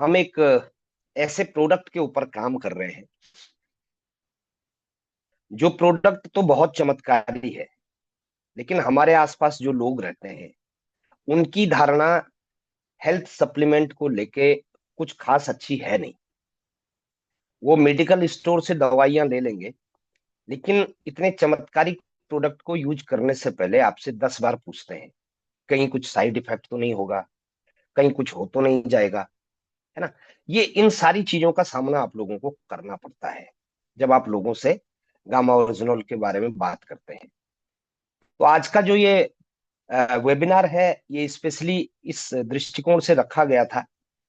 हम एक ऐसे प्रोडक्ट के ऊपर काम कर रहे हैं जो प्रोडक्ट तो बहुत चमत्कारी है, लेकिन हमारे आसपास जो लोग रहते हैं उनकी धारणा हेल्थ सप्लीमेंट को लेके कुछ खास अच्छी है नहीं। वो मेडिकल स्टोर से दवाइयां ले लेंगे, लेकिन इतने चमत्कारी प्रोडक्ट को यूज करने से पहले आपसे 10 बार पूछते हैं कहीं कुछ साइड इफेक्ट तो नहीं होगा, कहीं कुछ हो तो नहीं जाएगा, है ना। ये इन सारी चीजों का सामना आप लोगों को करना पड़ता है जब आप लोगों से गामा ओरिजिनल के बारे में बात करते हैं। तो आज का जो ये वेबिनार है, ये स्पेशली इस दृष्टिकोण से रखा गया था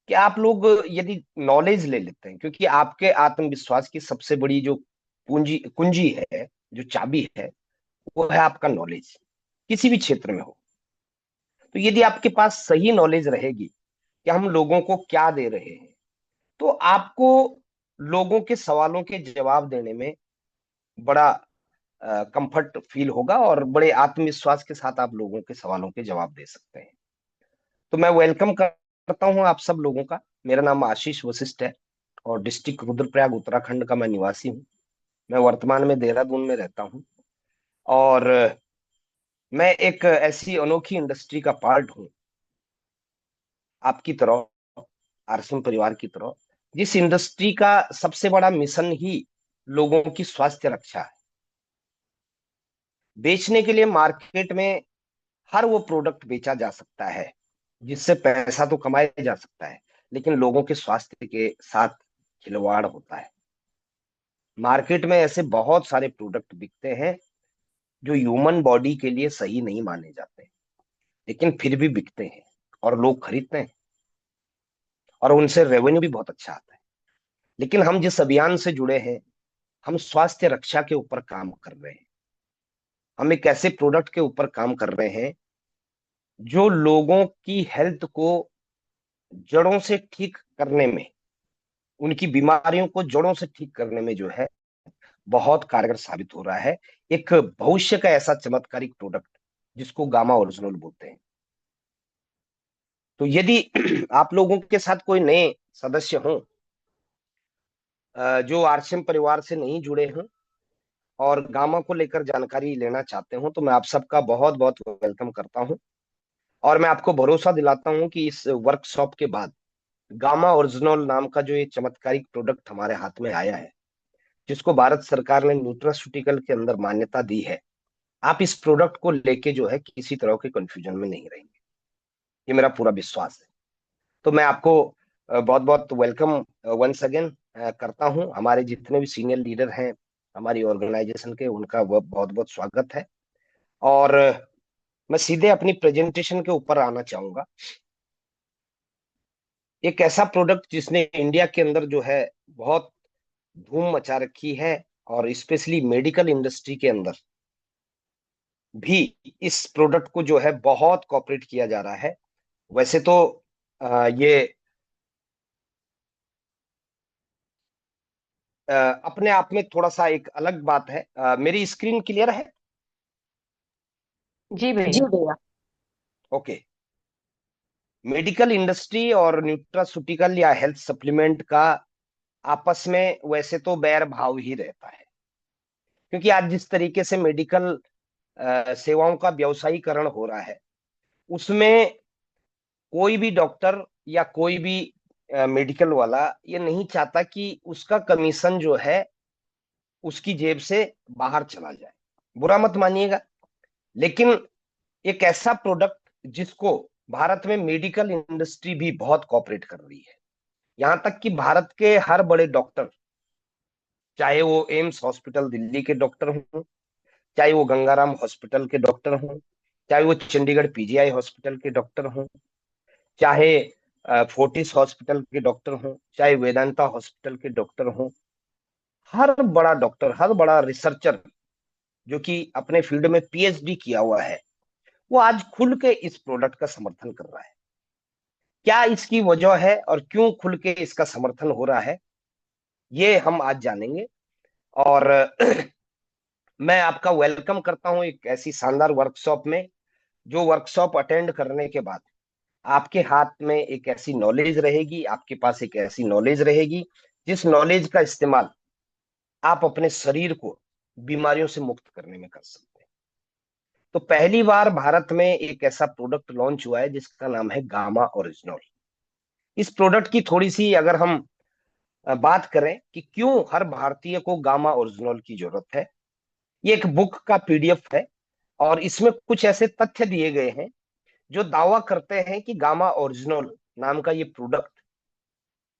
कि आप लोग यदि नॉलेज ले लेते हैं, क्योंकि आपके आत्मविश्वास की सबसे बड़ी जो पूंजी कुंजी है, जो चाबी है, वो है आपका नॉलेज, किसी भी क्षेत्र में हो। तो यदि आपके पास सही नॉलेज रहेगी कि हम लोगों को क्या दे रहे हैं, तो आपको लोगों के सवालों के जवाब देने में बड़ा कंफर्ट फील होगा और बड़े आत्मविश्वास के साथ आप लोगों के सवालों के जवाब दे सकते हैं। तो मैं वेलकम करता हूं आप सब लोगों का। मेरा नाम आशीष वशिष्ठ है और डिस्ट्रिक्ट रुद्रप्रयाग उत्तराखंड का मैं निवासी हूं। मैं वर्तमान में देहरादून में रहता हूं और मैं एक ऐसी अनोखी इंडस्ट्री का पार्ट हूं, आपकी तरह, आरसीएम परिवार की तरह, जिस इंडस्ट्री का सबसे बड़ा मिशन ही लोगों की स्वास्थ्य रक्षा है। बेचने के लिए मार्केट में हर वो प्रोडक्ट बेचा जा सकता है जिससे पैसा तो कमाया जा सकता है, लेकिन लोगों के स्वास्थ्य के साथ खिलवाड़ होता है। मार्केट में ऐसे बहुत सारे प्रोडक्ट बिकते हैं जो ह्यूमन बॉडी के लिए सही नहीं माने जाते, लेकिन फिर भी बिकते हैं और लोग खरीदते हैं और उनसे रेवेन्यू भी बहुत अच्छा आता है। लेकिन हम जिस अभियान से जुड़े हैं, हम स्वास्थ्य रक्षा के ऊपर काम कर रहे हैं। हम एक ऐसे प्रोडक्ट के ऊपर काम कर रहे हैं जो लोगों की हेल्थ को जड़ों से ठीक करने में, उनकी बीमारियों को जड़ों से ठीक करने में जो है बहुत कारगर साबित हो रहा है। एक भविष्य का ऐसा चमत्कारिक प्रोडक्ट जिसको गामा ओरिजिनल बोलते हैं। तो यदि आप लोगों के साथ कोई नए सदस्य हों जो आरसीएम परिवार से नहीं जुड़े हों और गामा को लेकर जानकारी लेना चाहते हो, तो मैं आप सबका बहुत बहुत वेलकम करता हूं। और मैं आपको भरोसा दिलाता हूं कि इस वर्कशॉप के बाद गामा ओरिजिनल नाम का जो ये चमत्कारिक प्रोडक्ट हमारे हाथ में आया है, जिसको भारत सरकार ने न्यूट्रास्यूटिकल के अंदर मान्यता दी है, आप इस प्रोडक्ट को लेके जो है किसी तरह के कंफ्यूजन में नहीं रहेंगे। ये मेरा पूरा विश्वास है। तो मैं आपको बहुत बहुत वेलकम वंस अगेन करता हूं। हमारे जितने भी सीनियर लीडर हैं हमारी ऑर्गेनाइजेशन के, उनका बहुत बहुत स्वागत है। और मैं सीधे अपनी प्रेजेंटेशन के ऊपर आना चाहूंगा। एक ऐसा प्रोडक्ट जिसने इंडिया के अंदर जो है बहुत धूम मचा रखी है और स्पेशली मेडिकल इंडस्ट्री के अंदर भी इस प्रोडक्ट को जो है बहुत कॉपरेट किया जा रहा है। वैसे तो ये अपने आप में थोड़ा सा एक अलग बात है। मेरी स्क्रीन क्लियर है? जी जी भैया। भैया। ओके। मेडिकल इंडस्ट्री और न्यूट्रास्यूटिकल या हेल्थ सप्लीमेंट का आपस में वैसे तो बैर भाव ही रहता है, क्योंकि आज जिस तरीके से मेडिकल सेवाओं का व्यवसायीकरण हो रहा है, उसमें कोई भी डॉक्टर या कोई भी मेडिकल वाला ये नहीं चाहता कि उसका कमीशन जो है उसकी जेब से बाहर चला जाए। बुरा मत मानिएगा, लेकिन एक ऐसा प्रोडक्ट जिसको भारत में मेडिकल इंडस्ट्री भी बहुत कॉपरेट कर रही है। यहां तक कि भारत के हर बड़े डॉक्टर, चाहे वो एम्स हॉस्पिटल दिल्ली के डॉक्टर हों, चाहे वो गंगाराम हॉस्पिटल के डॉक्टर हों, चाहे वो चंडीगढ़ पीजीआई हॉस्पिटल के डॉक्टर हों, चाहे फोर्टिस हॉस्पिटल के डॉक्टर हों, चाहे वेदांता हॉस्पिटल के डॉक्टर हों, हर बड़ा डॉक्टर, हर बड़ा रिसर्चर जो कि अपने फील्ड में पीएचडी किया हुआ है, वो आज खुल के इस प्रोडक्ट का समर्थन कर रहा है। क्या इसकी वजह है और क्यों खुल के इसका समर्थन हो रहा है, ये हम आज जानेंगे। और मैं आपका वेलकम करता हूं एक ऐसी शानदार वर्कशॉप में, जो वर्कशॉप अटेंड करने के बाद आपके हाथ में एक ऐसी नॉलेज रहेगी, आपके पास एक ऐसी नॉलेज रहेगी जिस नॉलेज का इस्तेमाल आप अपने शरीर को बीमारियों से मुक्त करने में कर सकते हैं। तो पहली बार भारत में एक ऐसा प्रोडक्ट लॉन्च हुआ है जिसका नाम है गामा ओरिजिनॉल। इस प्रोडक्ट की थोड़ी सी अगर हम बात करें कि क्यों हर भारतीय को गामा ओरिजिनॉल की जरूरत है, ये एक बुक का पीडीएफ है और इसमें कुछ ऐसे तथ्य दिए गए हैं जो दावा करते हैं कि गामा ओरिजिनल नाम का ये प्रोडक्ट,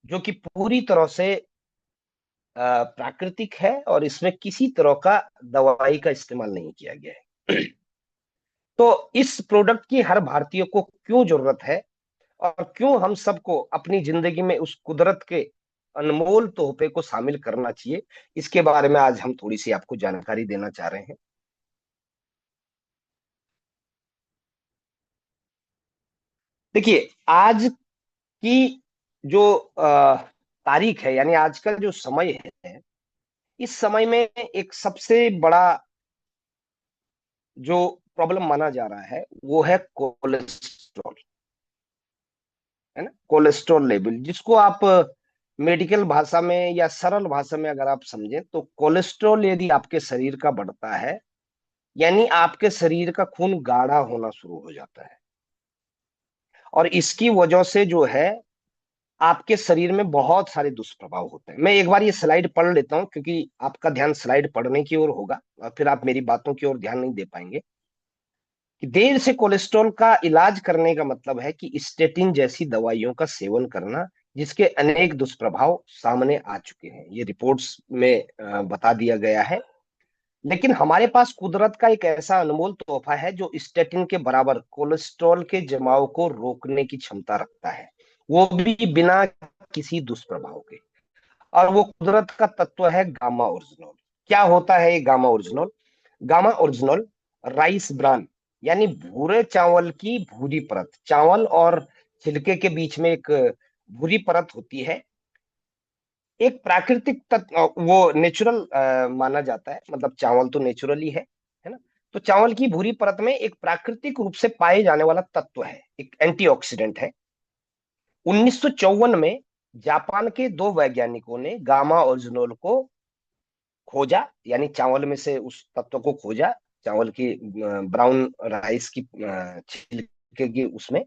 जो कि पूरी तरह से प्राकृतिक है और इसमें किसी तरह का दवाई का इस्तेमाल नहीं किया गया है। तो इस प्रोडक्ट की हर भारतीय को क्यों जरूरत है और क्यों हम सबको अपनी जिंदगी में उस कुदरत के अनमोल तोहफे को शामिल करना चाहिए, इसके बारे में आज हम थोड़ी सी आपको जानकारी देना चाह रहे हैं। देखिए, आज की जो तारीख है, यानी आज का जो समय है, इस समय में एक सबसे बड़ा जो प्रॉब्लम माना जा रहा है वो है कोलेस्ट्रॉल। है ना, कोलेस्ट्रॉल लेवल, जिसको आप मेडिकल भाषा में या सरल भाषा में अगर आप समझें तो कोलेस्ट्रॉल यदि आपके शरीर का बढ़ता है, यानी आपके शरीर का खून गाढ़ा होना शुरू हो जाता है। और इसकी वजह से जो है आपके शरीर में बहुत सारे दुष्प्रभाव होते हैं। मैं एक बार ये स्लाइड पढ़ लेता हूं क्योंकि आपका ध्यान स्लाइड पढ़ने की ओर होगा और फिर आप मेरी बातों की ओर ध्यान नहीं दे पाएंगे। कि देर से कोलेस्ट्रॉल का इलाज करने का मतलब है कि स्टेटिन जैसी दवाइयों का सेवन करना, जिसके अनेक दुष्प्रभाव सामने आ चुके हैं, ये रिपोर्ट्स में बता दिया गया है। लेकिन हमारे पास कुदरत का एक ऐसा अनमोल तोहफा है जो स्टेटिन के बराबर कोलेस्ट्रॉल के जमाव को रोकने की क्षमता रखता है, वो भी बिना किसी दुष्प्रभाव के। और वो कुदरत का तत्व है गामा ओरिजिनल। क्या होता है ये gamma original? Gamma original rice bran, यानी भूरे चावल की भूरी परत, चावल और छिलके के बीच में एक भूरी परत होती है। एक प्राकृतिक तत्व, वो नेचुरल माना जाता है, मतलब चावल तो नेचुरली है ना। तो चावल की भूरी परत में एक प्राकृतिक रूप से पाए जाने वाला तत्व है, एक एंटीऑक्सीडेंट है। 1954 में जापान के दो वैज्ञानिकों ने गामा ओरिजिनल को खोजा, यानी चावल में से उस तत्व को खोजा, चावल की ब्राउन राइस की छिलके की उसमें,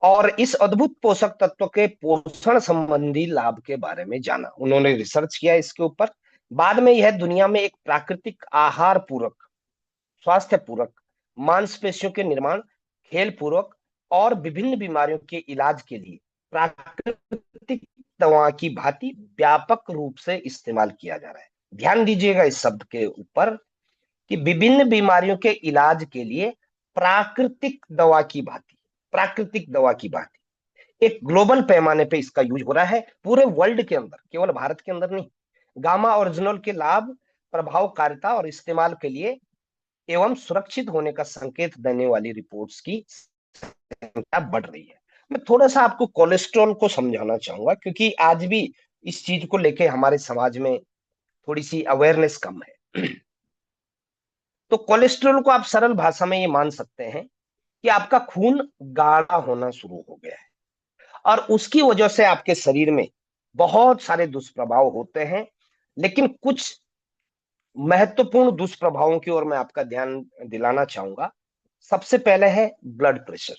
और इस अद्भुत पोषक तत्व के पोषण संबंधी लाभ के बारे में जाना। उन्होंने रिसर्च किया इसके ऊपर। बाद में यह दुनिया में एक प्राकृतिक आहार पूरक, स्वास्थ्य पूरक, मांसपेशियों के निर्माण, खेल पूरक और विभिन्न बीमारियों के इलाज के लिए प्राकृतिक दवा की भांति व्यापक रूप से इस्तेमाल किया जा रहा है। ध्यान दीजिएगा इस शब्द के ऊपर कि विभिन्न बीमारियों के इलाज के लिए प्राकृतिक दवा की भांति, प्राकृतिक दवा की भांति एक ग्लोबल पैमाने पे इसका यूज हो रहा है, पूरे वर्ल्ड के अंदर, केवल भारत के अंदर नहीं। गामा ओरिजिनल के लाभ, प्रभावकारिता और इस्तेमाल के लिए एवं सुरक्षित होने का संकेत देने वाली रिपोर्ट्स की संख्या बढ़ रही है। मैं थोड़ा सा आपको कोलेस्ट्रॉल को समझाना चाहूंगा क्योंकि आज भी इस चीज को लेके हमारे समाज में थोड़ी सी अवेयरनेस कम है। तो कोलेस्ट्रॉल को आप सरल भाषा में ये मान सकते हैं कि आपका खून गाढ़ा होना शुरू हो गया है और उसकी वजह से आपके शरीर में बहुत सारे दुष्प्रभाव होते हैं। लेकिन कुछ महत्वपूर्ण दुष्प्रभावों की ओर मैं आपका ध्यान दिलाना चाहूंगा। सबसे पहले है ब्लड प्रेशर।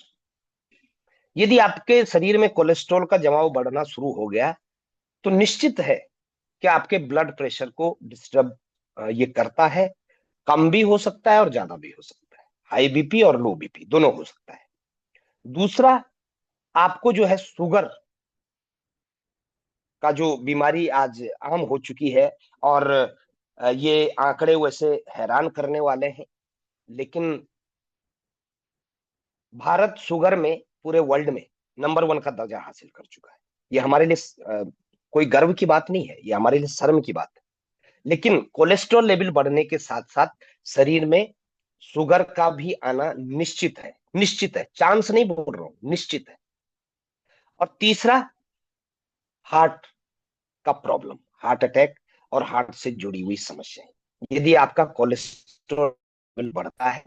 यदि आपके शरीर में कोलेस्ट्रॉल का जमाव बढ़ना शुरू हो गया तो निश्चित है कि आपके ब्लड प्रेशर को डिस्टर्ब ये करता है। कम भी हो सकता है और ज्यादा भी हो सकता है, हाई बीपी और लो बीपी दोनों हो सकता है। दूसरा, आपको जो है शुगर का जो बीमारी आज आम हो चुकी है, और ये आंकड़े वैसे हैरान करने वाले हैं, लेकिन भारत शुगर में पूरे वर्ल्ड में नंबर वन का दर्जा हासिल कर चुका है। ये हमारे लिए कोई गर्व की बात नहीं है, ये हमारे लिए शर्म की बात है। लेकिन कोलेस्ट्रॉल लेवल बढ़ने के साथ साथ शरीर में शुगर का भी आना निश्चित है, निश्चित है, चांस नहीं बोल रहा हूं, निश्चित है। और तीसरा, हार्ट का प्रॉब्लम, हार्ट अटैक और हार्ट से जुड़ी हुई समस्याएं। यदि आपका कोलेस्ट्रॉल बढ़ता है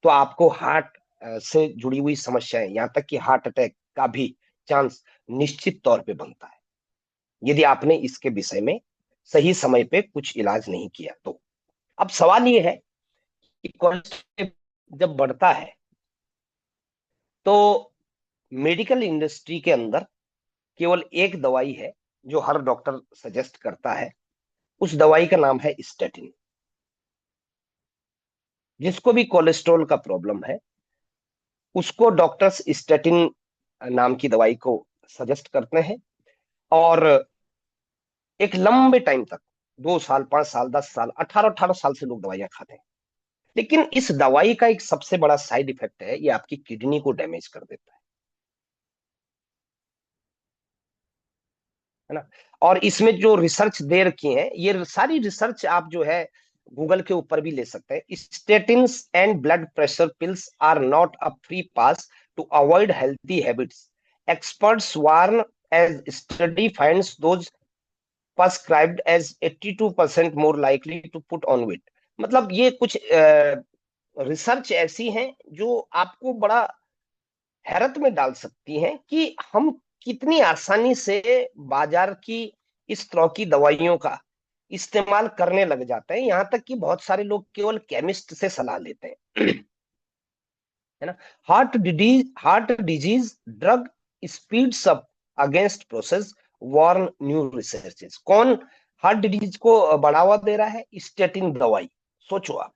तो आपको हार्ट से जुड़ी हुई समस्याएं, यहां तक कि हार्ट अटैक का भी चांस निश्चित तौर पे बनता है, यदि आपने इसके विषय में सही समय पे कुछ इलाज नहीं किया तो। अब सवाल ये है कि कोलेस्ट्रॉल जब बढ़ता है तो मेडिकल इंडस्ट्री के अंदर केवल एक दवाई है जो हर डॉक्टर सजेस्ट करता है। उस दवाई का नाम है स्टेटिन। जिसको भी कोलेस्ट्रॉल का प्रॉब्लम है उसको डॉक्टर्स स्टेटिन नाम की दवाई को सजेस्ट करते हैं। और एक लंबे टाइम तक, 2 साल, 5 साल, 10 साल, 18 18 साल से लोग दवाइयां खाते हैं। लेकिन इस दवाई का एक सबसे बड़ा साइड इफेक्ट है, ये आपकी किडनी को डैमेज कर देता है ना। और इसमें जो रिसर्च दे रखी है, ये सारी रिसर्च आप जो है गूगल के ऊपर भी ले सकते हैं। Statins and blood pressure pills are not a free pass to avoid healthy habits. Experts warn as study finds those prescribed as 82% more likely to put on weight। मतलब ये कुछ रिसर्च ऐसी हैं जो आपको बड़ा हैरत में डाल सकती हैं कि हम कितनी आसानी से बाजार की इस तरह की दवाइयों का इस्तेमाल करने लग जाते हैं। यहां तक कि बहुत सारे लोग केवल केमिस्ट से सलाह लेते हैं, है ना। Heart disease drug speeds up against process warn new researches. कौन हार्ट डिजीज को बढ़ावा दे रहा है? स्टेटिन दवाई। सोचो आप।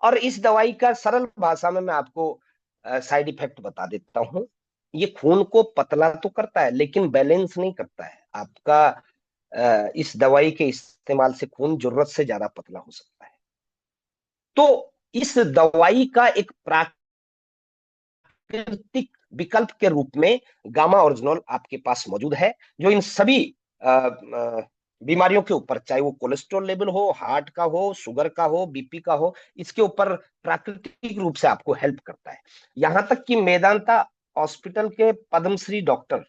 और इस दवाई का सरल भाषा में मैं आपको साइड इफेक्ट बता देता हूं। ये खून को पतला तो करता है लेकिन बैलेंस नहीं करता है आपका। इस दवाई के इस्तेमाल से खून जरूरत से ज्यादा पतला हो सकता है। तो इस दवाई का एक प्राकृतिक विकल्प के रूप में गामा ओरिजिनोल आपके पास मौजूद है, जो इन सभी बीमारियों के ऊपर, चाहे वो कोलेस्ट्रॉल लेवल हो, हार्ट का हो, शुगर का हो, बीपी का हो, इसके ऊपर प्राकृतिक रूप से आपको हेल्प करता है। यहां तक कि मेदांता हॉस्पिटल के पद्मश्री डॉक्टर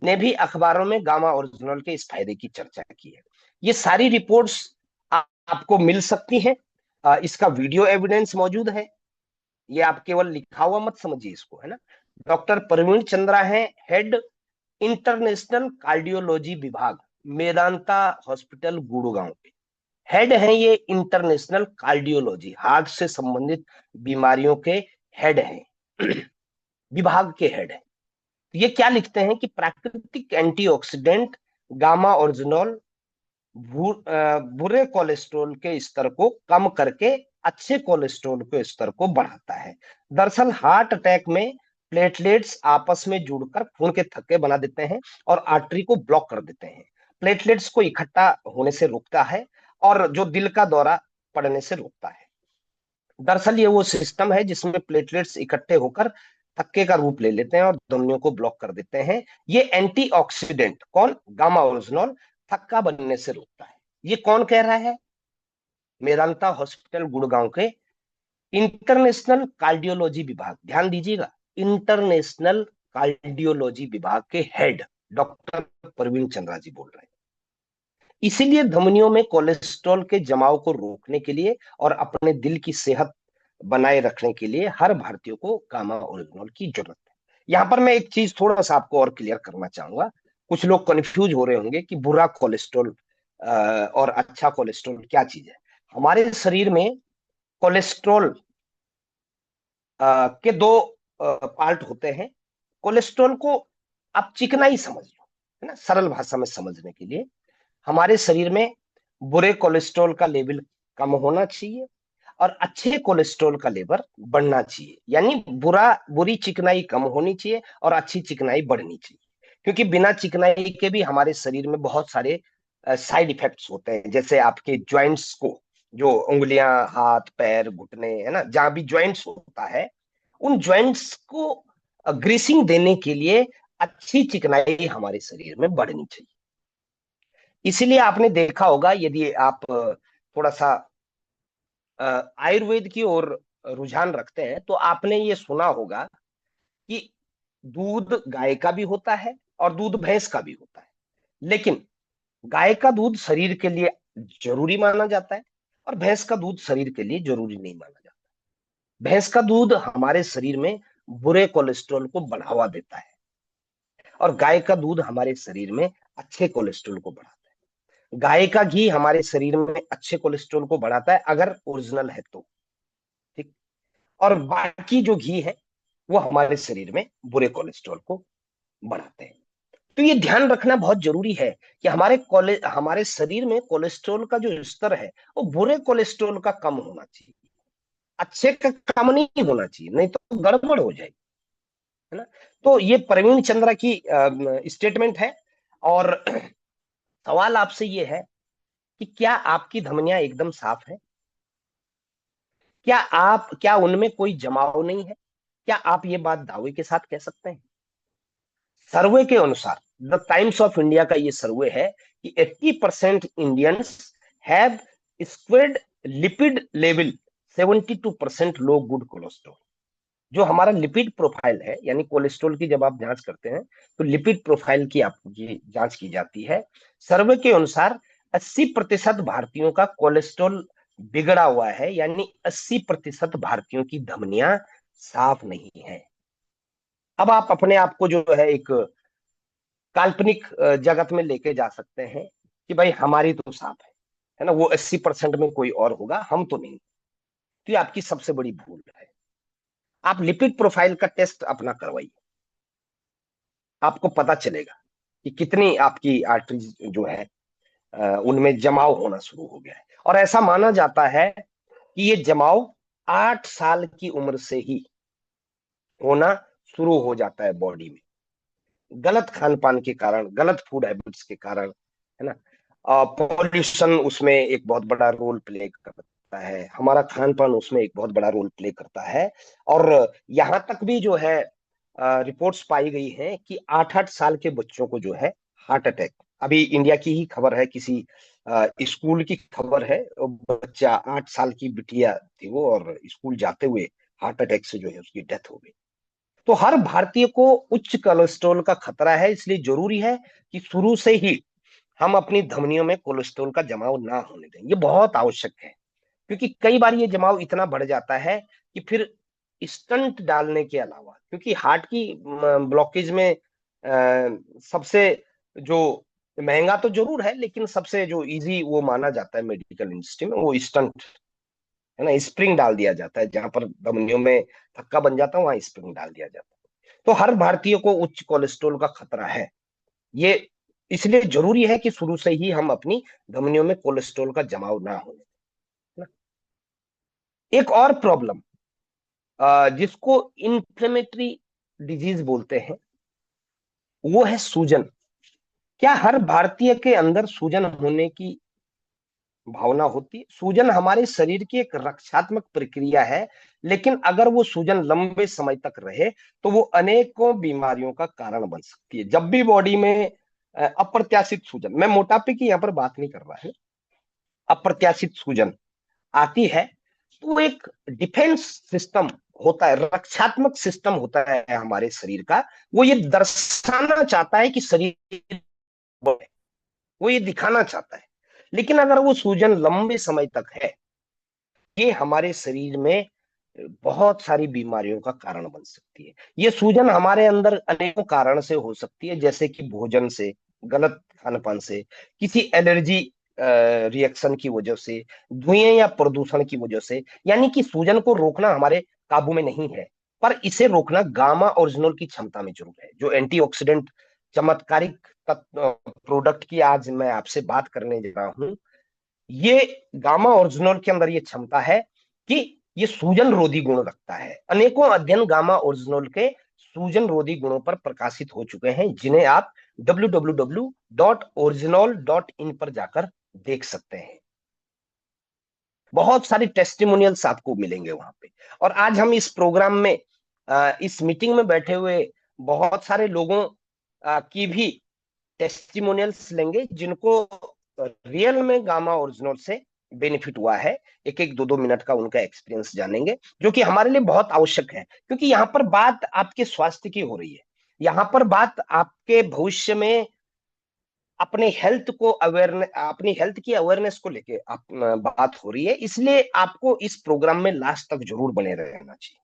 ने भी अखबारों में गामा ओरिजिनल के इस फायदे की चर्चा की है। ये सारी रिपोर्ट्स आपको मिल सकती हैं। इसका वीडियो एविडेंस मौजूद है। ये आप केवल लिखा हुआ मत समझिए इसको, है ना। डॉक्टर प्रवीण चंद्रा है हेड इंटरनेशनल कार्डियोलॉजी विभाग, मेदांता हॉस्पिटल गुड़गांव के हेड हैं। ये इंटरनेशनल कार्डियोलॉजी, हार्ट से संबंधित बीमारियों के हेड हैं, विभाग के हेड हैं। ये क्या लिखते हैं कि प्राकृतिक एंटीऑक्सीडेंट गामा ओरिजिनोल बुरे कोलेस्ट्रॉल के स्तर को कम करके अच्छे कोलेस्ट्रॉल के स्तर को बढ़ाता है। दरअसल हार्ट अटैक में प्लेटलेट्स आपस में जुड़कर खून के थक्के बना देते हैं और आर्टरी को ब्लॉक कर देते हैं। प्लेटलेट्स को इकट्ठा होने से रोकता है और जो दिल का दौरा पड़ने से रोकता है। दरअसल ये वो सिस्टम है जिसमें प्लेटलेट्स इकट्ठे होकर थक्के का रूप ले लेते हैं और धमनियों को ब्लॉक कर देते हैं। ये एंटीऑक्सीडेंट कौन? गामा ओरिजिनोल थक्का बनने से रोकता है। ये कौन कह रहा है? मेदांता हॉस्पिटल गुड़गांव के इंटरनेशनल कार्डियोलॉजी विभाग, ध्यान दीजिएगा, इंटरनेशनल कार्डियोलॉजी विभाग के हेड डॉक्टर प्रवीण चंद्रा जी बोल रहे हैं। इसीलिए धमनियों में कोलेस्ट्रॉल के जमाव को रोकने के लिए और अपने दिल की सेहत बनाए रखने के लिए हर भारतीय को गामा ओरिजिनोल की जरूरत है। यहां पर मैं एक चीज थोड़ा सा आपको और क्लियर करना चाहूंगा। कुछ लोग कंफ्यूज हो रहे होंगे कि बुरा कोलेस्ट्रॉल और अच्छा कोलेस्ट्रॉल क्या चीज है। हमारे शरीर में कोलेस्ट्रॉल के दो पार्ट होते हैं। कोलेस्ट्रॉल को आप चिकना ही समझ लो, है ना, सरल भाषा में समझने के लिए। हमारे शरीर में बुरे कोलेस्ट्रॉल का लेवल कम होना चाहिए और अच्छे कोलेस्ट्रॉल का लेवल बढ़ना चाहिए। यानी बुरी चिकनाई कम होनी चाहिए और अच्छी चिकनाई बढ़नी चाहिए। क्योंकि बिना चिकनाई के भी हमारे शरीर में बहुत सारे साइड इफेक्ट्स होते हैं। जैसे आपके ज्वाइंट्स को, जो उंगलियां, हाथ, पैर, घुटने, है ना, जहां भी ज्वाइंट्स होता है, उन ज्वाइंट्स को ग्रीसिंग देने के लिए अच्छी चिकनाई हमारे शरीर में बढ़नी चाहिए। इसीलिए आपने देखा होगा, यदि आप थोड़ा सा आयुर्वेद की ओर रुझान रखते हैं तो आपने ये सुना होगा कि दूध गाय का भी होता है और दूध भैंस का भी होता है। लेकिन गाय का दूध शरीर के लिए जरूरी माना जाता है और भैंस का दूध शरीर के लिए जरूरी नहीं माना जाता। भैंस का दूध हमारे शरीर में बुरे कोलेस्ट्रॉल को बढ़ावा देता है, और गाय का दूध हमारे शरीर में अच्छे कोलेस्ट्रॉल को बढ़ाता है। गाय का घी हमारे शरीर में अच्छे कोलेस्ट्रॉल को बढ़ाता है अगर ओरिजिनल है तो, ठीक। और बाकी जो घी है वो हमारे शरीर में बुरे कोलेस्ट्रॉल को बढ़ाते हैं। तो ये ध्यान रखना बहुत जरूरी है कि हमारे शरीर में कोलेस्ट्रॉल का जो स्तर है वो बुरे कोलेस्ट्रॉल का कम होना चाहिए, अच्छे का कम नहीं होना चाहिए, नहीं तो गड़बड़ हो जाएगी, है ना। तो ये प्रवीण चंद्रा की स्टेटमेंट है। और सवाल आपसे ये है कि क्या आपकी धमनियां एकदम साफ है? क्या उनमें कोई जमाव नहीं है? क्या आप ये बात दावे के साथ कह सकते हैं? सर्वे के अनुसार, द टाइम्स ऑफ इंडिया का ये सर्वे है कि 80% Indians have squared lipid level 72% low good cholesterol. जो हमारा लिपिड प्रोफाइल है, यानी कोलेस्ट्रॉल की जब आप जांच करते हैं तो लिपिड प्रोफाइल की आपकी जांच की जाती है। सर्वे के अनुसार 80% भारतीयों का कोलेस्ट्रॉल बिगड़ा हुआ है, यानी 80% भारतीयों की धमनियां साफ नहीं है। अब आप अपने आप को जो है एक काल्पनिक जगत में लेके जा सकते हैं कि भाई हमारी तो साफ है ना, वो 80% में कोई और होगा, हम तो नहीं। तो ये आपकी सबसे बड़ी भूल है। आप लिपिड प्रोफाइल का टेस्ट अपना करवाइए, आपको पता चलेगा कि कितनी आपकी आर्टरीज जो है उनमें जमाव होना शुरू हो गया है। और ऐसा माना जाता है कि ये जमाव 8 साल की उम्र से ही होना शुरू हो जाता है बॉडी में, गलत खान पान के कारण, गलत फूड हैबिट्स के कारण, है ना। पॉल्यूशन उसमें एक बहुत बड़ा रोल प्ले करता है, हमारा खान पान उसमें एक बहुत बड़ा रोल प्ले करता है। और यहाँ तक भी जो है रिपोर्ट्स पाई गई हैं कि 8-8 साल के बच्चों को जो है हार्ट अटैक, अभी इंडिया की ही खबर है, किसी स्कूल की खबर है, बच्चा 8 साल की बिटिया थी वो, और स्कूल जाते हुए हार्ट अटैक से जो है उसकी डेथ हो गई। तो हर भारतीय को उच्च कोलेस्ट्रॉल का खतरा है, इसलिए जरूरी है कि शुरू से ही हम अपनी धमनियों में कोलेस्ट्रॉल का जमाव ना होने दें। ये बहुत आवश्यक है, क्योंकि कई बार ये जमाव इतना बढ़ जाता है कि फिर स्टंट डालने के अलावा, क्योंकि हार्ट की ब्लॉकेज में सबसे जो महंगा तो जरूर है, लेकिन सबसे जो इजी वो माना जाता है मेडिकल इंडस्ट्री में, वो स्टंट है ना। स्प्रिंग डाल दिया जाता है, जहां पर धमनियों में थक्का बन जाता है वहां स्प्रिंग डाल दिया जाता है। तो हर भारतीय को उच्च कोलेस्ट्रॉल का खतरा है। ये इसलिए जरूरी है कि शुरू से ही हम अपनी धमनियों में कोलेस्ट्रॉल का जमाव ना होने दें। एक और प्रॉब्लम जिसको इन्फ्लेमेटरी डिजीज बोलते हैं, वो है सूजन। क्या हर भारतीय के अंदर सूजन होने की भावना होती है? सूजन हमारे शरीर की एक रक्षात्मक प्रक्रिया है, लेकिन अगर वो सूजन लंबे समय तक रहे तो वो अनेकों बीमारियों का कारण बन सकती है। जब भी बॉडी में अप्रत्याशित सूजन, मैं मोटापे की यहाँ पर बात नहीं कर रहा है, अप्रत्याशित सूजन आती है, तो एक डिफेंस सिस्टम होता है, रक्षात्मक सिस्टम होता है हमारे शरीर का, वो ये दर्शाना चाहता है कि शरीर, वो ये दिखाना चाहता है। लेकिन अगर वो सूजन लंबे समय तक है, ये हमारे शरीर में बहुत सारी बीमारियों का कारण बन सकती है। ये सूजन हमारे अंदर अनेकों कारण से हो सकती है, जैसे कि भोजन से, गलत खान पान से, किसी एलर्जी रिएक्शन की वजह से, धुएं या प्रदूषण की वजह से। यानी कि सूजन को रोकना हमारे काबू में नहीं है, पर इसे रोकना गामा ओरिजिनल की क्षमता में जरूर है। जो एंटीऑक्सीडेंट चमत्कारिक प्रोडक्ट की आज मैं आपसे बात करने जा रहा हूं, ये गामा ओरिजिनल के अंदर ये क्षमता है कि ये सूजन रोधी गुण रखता है। अनेकों अध्ययन गामा ओरिजिनल के सूजन रोधी गुणों पर प्रकाशित हो चुके हैं, जिन्हें आप www.original.in पर जाकर देख सकते हैं। बहुत सारी टेस्टिमोनियल्स आपको मिलेंगे वहां पे। और आज हम इस प्रोग्राम में, इस मीटिंग में बैठे हुए बहुत सारे लोगों की भी टेस्टिमोनियल्स लेंगे, जिनको रियल में गामा ओरिजिनल से बेनिफिट हुआ है। एक एक 2-2 मिनट का उनका एक्सपीरियंस जानेंगे, जो कि हमारे लिए बहुत आवश्यक है, क्योंकि यहाँ पर बात आपके स्वास्थ्य की हो रही है। यहाँ पर बात आपके भविष्य में अपने हेल्थ को अवेयरनेस, अपनी हेल्थ की अवेयरनेस को लेके बात हो रही है। इसलिए आपको इस प्रोग्राम में लास्ट तक जरूर बने रहना चाहिए।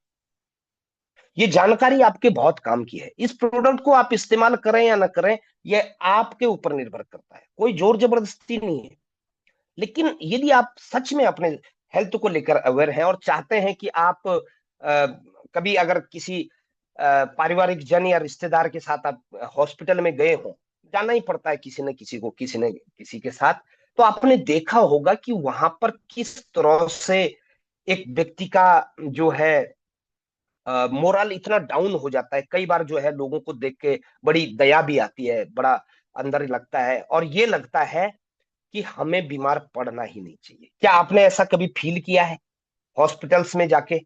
ये जानकारी आपके बहुत काम की है। इस प्रोडक्ट को आप इस्तेमाल करें या ना करें, ये आपके ऊपर निर्भर करता है, कोई जोर जबरदस्ती नहीं है। लेकिन यदि आप सच में अपने हेल्थ को लेकर अवेयर हैं और चाहते हैं कि आप कभी अगर किसी पारिवारिक जन या रिश्तेदार के साथ आप हॉस्पिटल में गए हो, जाना ही पड़ता है किसी न किसी को, किसी न किसी के साथ, तो आपने देखा होगा कि वहां पर किस तरह से एक व्यक्ति का जो है मोरल इतना डाउन हो जाता है। कई बार जो है लोगों को देख के बड़ी दया भी आती है, बड़ा अंदर लगता है, और ये लगता है कि हमें बीमार पड़ना ही नहीं चाहिए। क्या आपने ऐसा कभी फील किया है हॉस्पिटल्स में जाके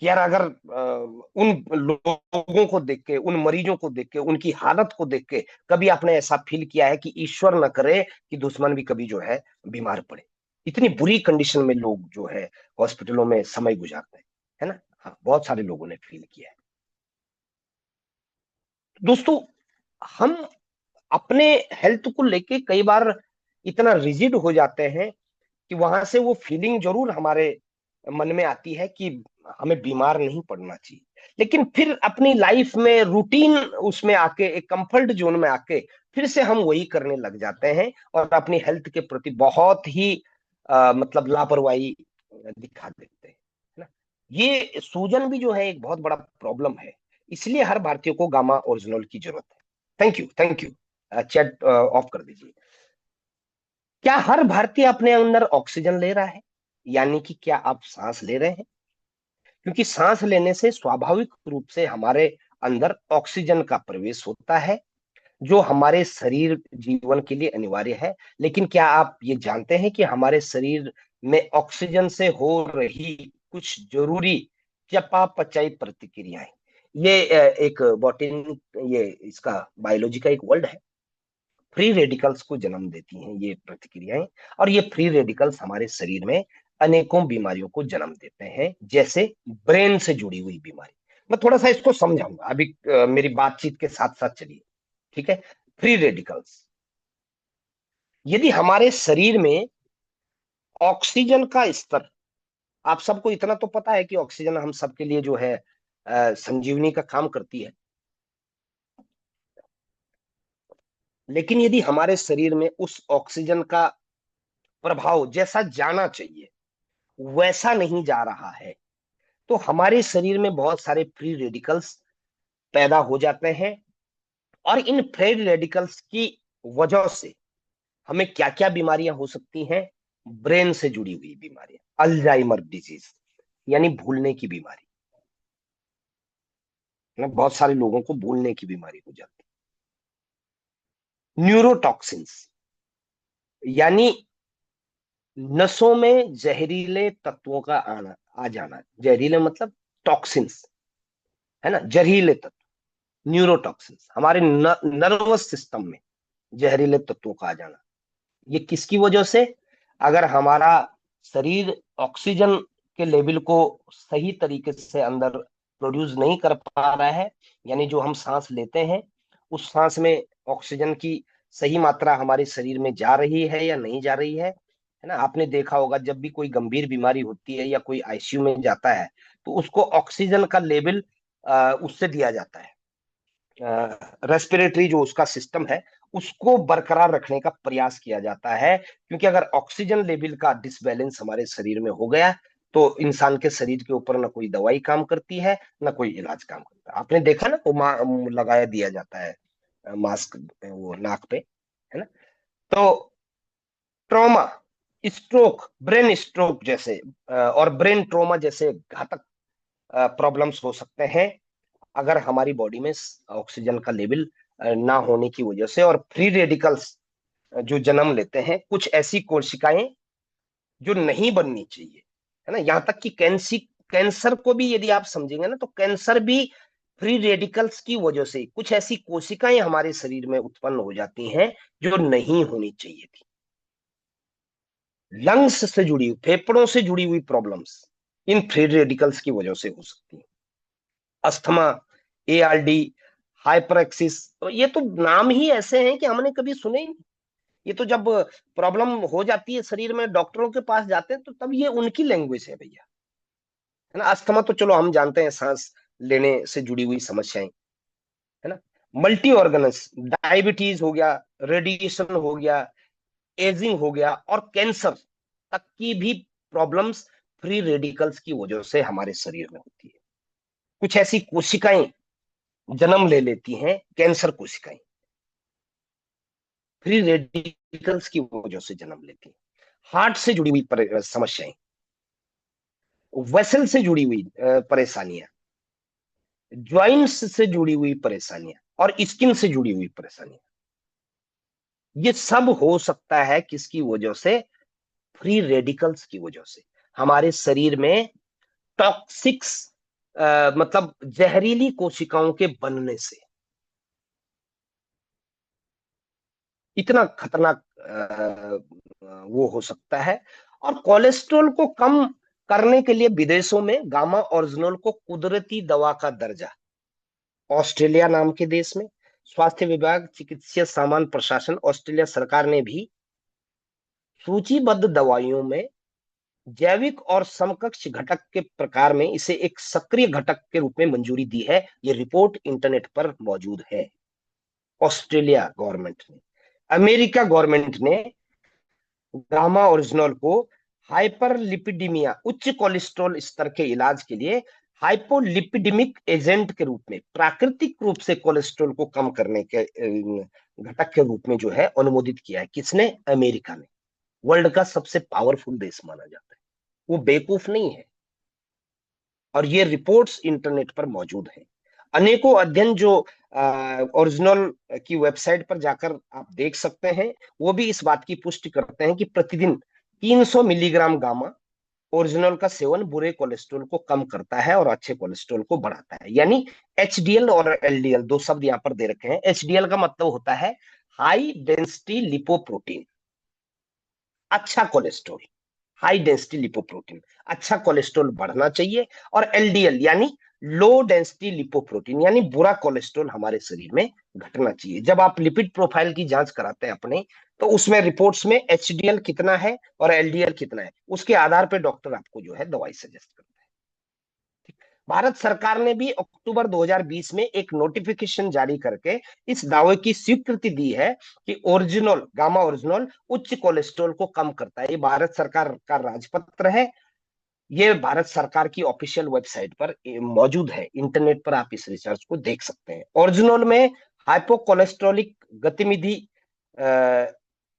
कि यार अगर उन लोगों को देख के, उन मरीजों को देख के, उनकी हालत को देख के कभी आपने ऐसा फील किया है कि ईश्वर न करे कि दुश्मन भी कभी जो है बीमार पड़े? इतनी बुरी कंडीशन में लोग जो है हॉस्पिटलों में समय गुजारते हैं, है ना? हाँ, बहुत सारे लोगों ने फील किया है। दोस्तों, हम अपने हेल्थ को लेके कई बार इतना रिजिड हो जाते हैं कि वहां से वो फीलिंग जरूर हमारे मन में आती है कि हमें बीमार नहीं पड़ना चाहिए। लेकिन फिर अपनी लाइफ में रूटीन उसमें आके, एक कंफर्ट जोन में आके फिर से हम वही करने लग जाते हैं और अपनी हेल्थ के प्रति बहुत ही मतलब लापरवाही दिखा देते हैं, है ना? ये सूजन भी जो है एक बहुत बड़ा प्रॉब्लम है। इसलिए हर भारतीय को गामा ओरिजिनल की जरूरत है। Thank you, thank you. Chat off कर दीजिए। क्या हर भारतीय अपने अंदर ऑक्सीजन ले रहा है? यानी कि क्या आप सांस ले रहे हैं? क्योंकि सांस लेने से स्वाभाविक रूप से हमारे अंदर ऑक्सीजन का प्रवेश होता है, जो हमारे शरीर जीवन के लिए अनिवार्य है। लेकिन क्या आप ये जानते हैं कि हमारे शरीर में ऑक्सीजन से हो रही कुछ जरूरी चयापचय प्रतिक्रियाएं, ये एक बॉटनी, ये इसका बायोलॉजी का एक वर्ड है, फ्री रेडिकल्स को जन्म देती हैं ये प्रतिक्रियाएं। और ये फ्री रेडिकल्स हमारे शरीर में अनेकों बीमारियों को जन्म देते हैं, जैसे ब्रेन से जुड़ी हुई बीमारी। मैं थोड़ा सा इसको समझाऊंगा अभी, मेरी बातचीत के साथ साथ चलिए, ठीक है? फ्री रेडिकल्स, यदि हमारे शरीर में ऑक्सीजन का स्तर, आप सबको इतना तो पता है कि ऑक्सीजन हम सबके लिए जो है संजीवनी का काम करती है। लेकिन यदि हमारे शरीर में उस ऑक्सीजन का प्रभाव जैसा जाना चाहिए वैसा नहीं जा रहा है, तो हमारे शरीर में बहुत सारे फ्री रेडिकल्स पैदा हो जाते हैं। और इन फ्री रेडिकल्स की वजह से हमें क्या क्या बीमारियां हो सकती हैं? ब्रेन से जुड़ी हुई बीमारियां, अल्जाइमर डिजीज यानी भूलने की बीमारी, है ना? बहुत सारे लोगों को भूलने की बीमारी हो जाती है। न्यूरोटॉक्सिन्स, यानी नसों में जहरीले तत्वों का आना, आ जाना। जहरीले मतलब टॉक्सिन्स, है ना? जहरीले तत्व, न्यूरोटॉक्सिन्स, हमारे नर्वस सिस्टम में जहरीले तत्वों का आ जाना। ये किसकी वजह से? अगर हमारा शरीर ऑक्सीजन के लेवल को सही तरीके से अंदर प्रोड्यूस नहीं कर पा रहा है, यानी जो हम सांस लेते हैं उस सांस में ऑक्सीजन की सही मात्रा हमारे शरीर में जा रही है या नहीं जा रही है ना? आपने देखा होगा जब भी कोई गंभीर बीमारी होती है या कोई आईसीयू में जाता है, तो उसको ऑक्सीजन का लेवल उससे दिया जाता है, रेस्पिरेटरी जो उसका सिस्टम है उसको बरकरार रखने का प्रयास किया जाता है। क्योंकि अगर ऑक्सीजन लेवल का डिसबैलेंस हमारे शरीर में हो गया तो इंसान के शरीर के ऊपर ना कोई दवाई काम करती है, ना कोई इलाज काम करता है। आपने देखा ना, वो लगाया दिया जाता है मास्क, वो नाक पे, है ना? तो ट्रॉमा, स्ट्रोक, ब्रेन स्ट्रोक जैसे और ब्रेन ट्रॉमा जैसे घातक प्रॉब्लम्स हो सकते हैं अगर हमारी बॉडी में ऑक्सीजन का लेवल ना होने की वजह से। और फ्री रेडिकल्स जो जन्म लेते हैं, कुछ ऐसी कोशिकाएं जो नहीं बननी चाहिए, है ना? यहाँ तक कि कैंसर को भी यदि आप समझेंगे ना, तो कैंसर भी फ्री रेडिकल्स की वजह से, कुछ ऐसी कोशिकाएं हमारे शरीर में उत्पन्न हो जाती हैं जो नहीं होनी चाहिए थी। लंग्स से जुड़ी, फेफड़ों से जुड़ी हुई प्रॉब्लम्स इन फ्री रेडिकल्स की वजह से हो सकती है। अस्थमा, एआरडी, हाइपरएक्सिस, तो ये तो नाम ही ऐसे हैं कि हमने कभी सुने ही नहीं। ये तो जब प्रॉब्लम हो जाती है शरीर में, डॉक्टरों के पास जाते हैं तो तब ये उनकी लैंग्वेज है भैया। है ना। अस्थमा तो चलो हम जानते हैं, सांस लेने से जुड़ी हुई समस्याएं, है ना। मल्टी ऑर्गनस, डायबिटीज हो गया, रेडिएशन हो गया, एजिंग हो गया, और कैंसर तक की भी प्रॉब्लम्स फ्री रेडिकल्स की वजह से हमारे शरीर में होती है। कुछ ऐसी कोशिकाएं जन्म ले लेती हैं, कैंसर कोशिकाएं फ्री रेडिकल्स की वजह से जन्म लेती हैं। हार्ट से जुड़ी हुई समस्याएं, वेसल से जुड़ी हुई परेशानियां, ज्वाइंट्स से जुड़ी हुई परेशानियां, और स्किन से जुड़ी हुई परेशानियां, ये सब हो सकता है किसकी वजह से? फ्री रेडिकल्स की वजह से। हमारे शरीर में टॉक्सिक्स, मतलब जहरीली कोशिकाओं के बनने से। इतना खतरनाक वो हो सकता है। और कोलेस्ट्रॉल को कम करने के लिए विदेशों में गामा ओरिजिनल को कुदरती दवा का दर्जा, ऑस्ट्रेलिया नाम के देश में स्वास्थ्य विभाग चिकित्सीय सामान प्रशासन ऑस्ट्रेलिया सरकार ने भी सूचीबद्ध दवाइयों में जैविक और समकक्ष घटक के प्रकार में इसे एक सक्रिय घटक के रूप में मंजूरी दी है। ये रिपोर्ट इंटरनेट पर मौजूद है। ऑस्ट्रेलिया गवर्नमेंट ने, अमेरिका गवर्नमेंट ने गामा ओरिजिनल को हाइपरलिपिडीमिया, उच्च कोलेस्ट्रॉल स्तर के इलाज के लिए हाइपोलिपिडेमिक एजेंट के रूप में, प्राकृतिक रूप से कोलेस्ट्रॉल को कम करने के घटक के रूप में जो है अनुमोदित किया है। किसने? अमेरिका ने। वर्ल्ड का सबसे पावरफुल देश माना जाता है। वो बेवकूफ नहीं है। और ये रिपोर्ट्स इंटरनेट पर मौजूद हैं। अनेकों अध्ययन जो ओरिजिनल की वेबसाइट पर जाकर आप देख सकते हैं, वो भी इस बात की पुष्टि करते हैं कि प्रतिदिन 300 मिलीग्राम गामा ओरिजिनल का सेवन बुरे कोलेस्ट्रॉल को कम करता है और अच्छे कोलेस्ट्रॉल को बढ़ाता है। यानी एचडीएल और एलडीएल, दो शब्द यहां पर दे रखे हैं। एचडीएल का मतलब होता है हाई डेंसिटी लिपोप्रोटीन, अच्छा कोलेस्ट्रॉल। हाई डेंसिटी लिपोप्रोटीन, अच्छा कोलेस्ट्रॉल बढ़ना चाहिए। और एलडीएल यानी लो डेंसिटी लिपोप्रोटीन, यानी बुरा कोलेस्ट्रॉल हमारे शरीर में घटना चाहिए। जब आप लिपिड प्रोफाइल की जांच कराते हैं अपने, तो उसमें रिपोर्ट्स में एचडीएल कितना है और एलडीएल कितना है, उसके आधार पर डॉक्टर आपको जो है दवाई सजेस्ट करता है। भारत सरकार ने भी अक्टूबर 2020 में एक नोटिफिकेशन जारी करके इस दावे की स्वीकृति दी है कि ओरिजिनल, गामा ओरिजिनल उच्च कोलेस्ट्रॉल को कम करता है। ये भारत सरकार का राजपत्र है। ये भारत सरकार की ऑफिशियल वेबसाइट पर मौजूद है। इंटरनेट पर आप इस रिसर्च को देख सकते हैं। ओरिजिनल में हाइपोकोलेस्ट्रोलिक गतिविधि